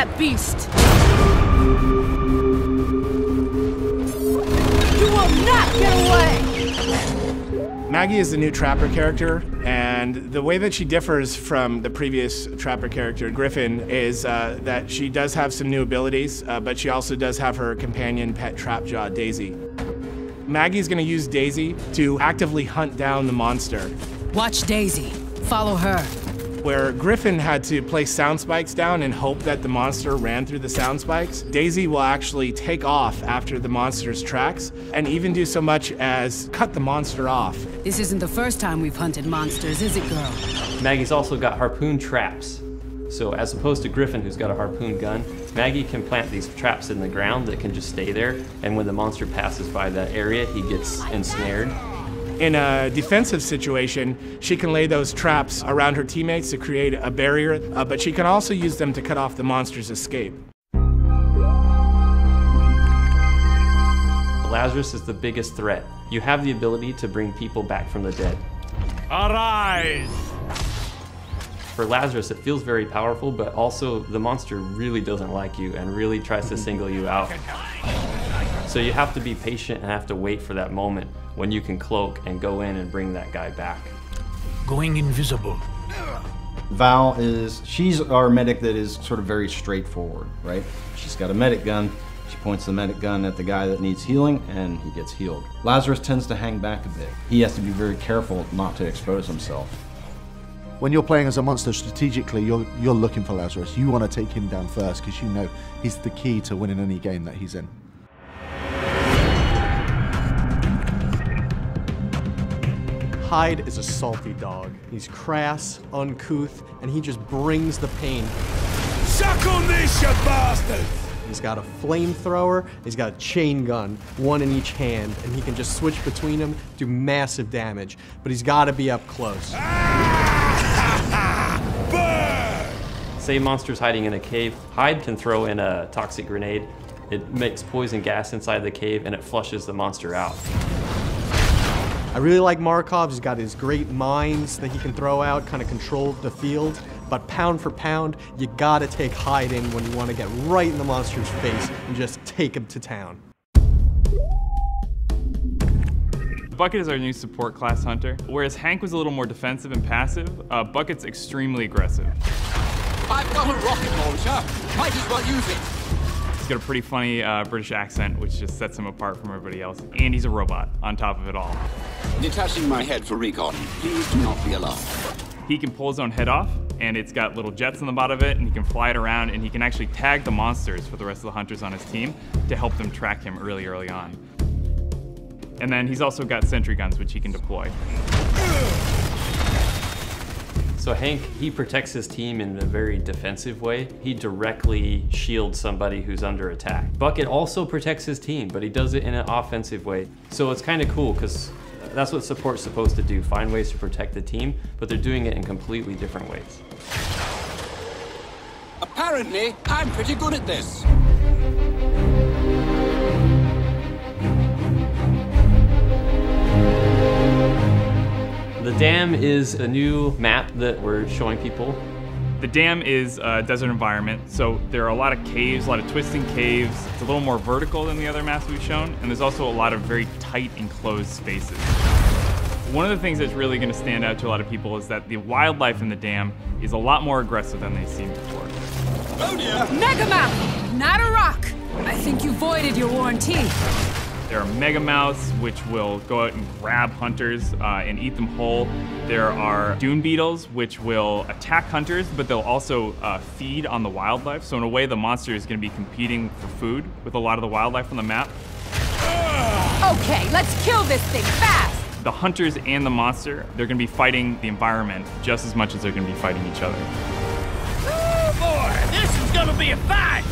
that beast! You will not get away! Maggie is the new Trapper character, and the way that she differs from the previous Trapper character, Griffin, is that she does have some new abilities, but she also does have her companion pet Trapjaw, Daisy. Maggie's gonna use Daisy to actively hunt down the monster. Watch Daisy. Follow her. Where Griffin had to place sound spikes down and hope that the monster ran through the sound spikes, Daisy will actually take off after the monster's tracks and even do so much as cut the monster off. This isn't the first time we've hunted monsters, is it, girl? Maggie's also got harpoon traps. So as opposed to Griffin, who's got a harpoon gun, Maggie can plant these traps in the ground that can just stay there, and when the monster passes by that area, he gets ensnared. In a defensive situation, she can lay those traps around her teammates to create a barrier, but she can also use them to cut off the monster's escape. Lazarus is the biggest threat. You have the ability to bring people back from the dead. Arise! For Lazarus, it feels very powerful, but also the monster really doesn't like you and really tries to single you out. So you have to be patient and have to wait for that moment when you can cloak and go in and bring that guy back. Going invisible. Val she's our medic that is sort of very straightforward, right? She's got a medic gun. She points the medic gun at the guy that needs healing, and he gets healed. Lazarus tends to hang back a bit. He has to be very careful not to expose himself. When you're playing as a monster strategically, you're looking for Lazarus. You want to take him down first because you know he's the key to winning any game that he's in. Hyde is a salty dog. He's crass, uncouth, and he just brings the pain. Suck on this, you bastard! He's got a flamethrower, he's got a chain gun, one in each hand, and he can just switch between them, do massive damage. But he's got to be up close. Say monster's hiding in a cave, Hyde can throw in a toxic grenade. It makes poison gas inside the cave and it flushes the monster out. I really like Markov. He's got his great mines that he can throw out, kind of control the field. But pound for pound, you gotta take Hyde in when you want to get right in the monster's face and just take him to town. Bucket is our new support class hunter. Whereas Hank was a little more defensive and passive, Bucket's extremely aggressive. I've got a rocket launcher. Might as well use it. He's got a pretty funny British accent, which just sets him apart from everybody else. And he's a robot on top of it all. Detaching my head for recon. Please do not be alarmed. He can pull his own head off, and it's got little jets on the bottom of it, and he can fly it around, and he can actually tag the monsters for the rest of the hunters on his team to help them track him early on. And then he's also got sentry guns, which he can deploy. So Hank, he protects his team in a very defensive way. He directly shields somebody who's under attack. Bucket also protects his team, but he does it in an offensive way. So it's kind of cool, because that's what support's supposed to do, find ways to protect the team, but they're doing it in completely different ways. Apparently, I'm pretty good at this. The Dam is a new map that we're showing people. The Dam is a desert environment, so there are a lot of caves, a lot of twisting caves. It's a little more vertical than the other maps we've shown, and there's also a lot of very tight enclosed spaces. One of the things that's really going to stand out to a lot of people is that the wildlife in the Dam is a lot more aggressive than they've seen before. Oh dear! Megamouth, not a rock! I think you voided your warranty. There are megamouths, which will go out and grab hunters and eat them whole. There are dune beetles, which will attack hunters, but they'll also feed on the wildlife. So in a way, the monster is going to be competing for food with a lot of the wildlife on the map. Okay, let's kill this thing fast! The hunters and the monster, they're going to be fighting the environment just as much as they're going to be fighting each other. Oh boy, this is gonna be a fight!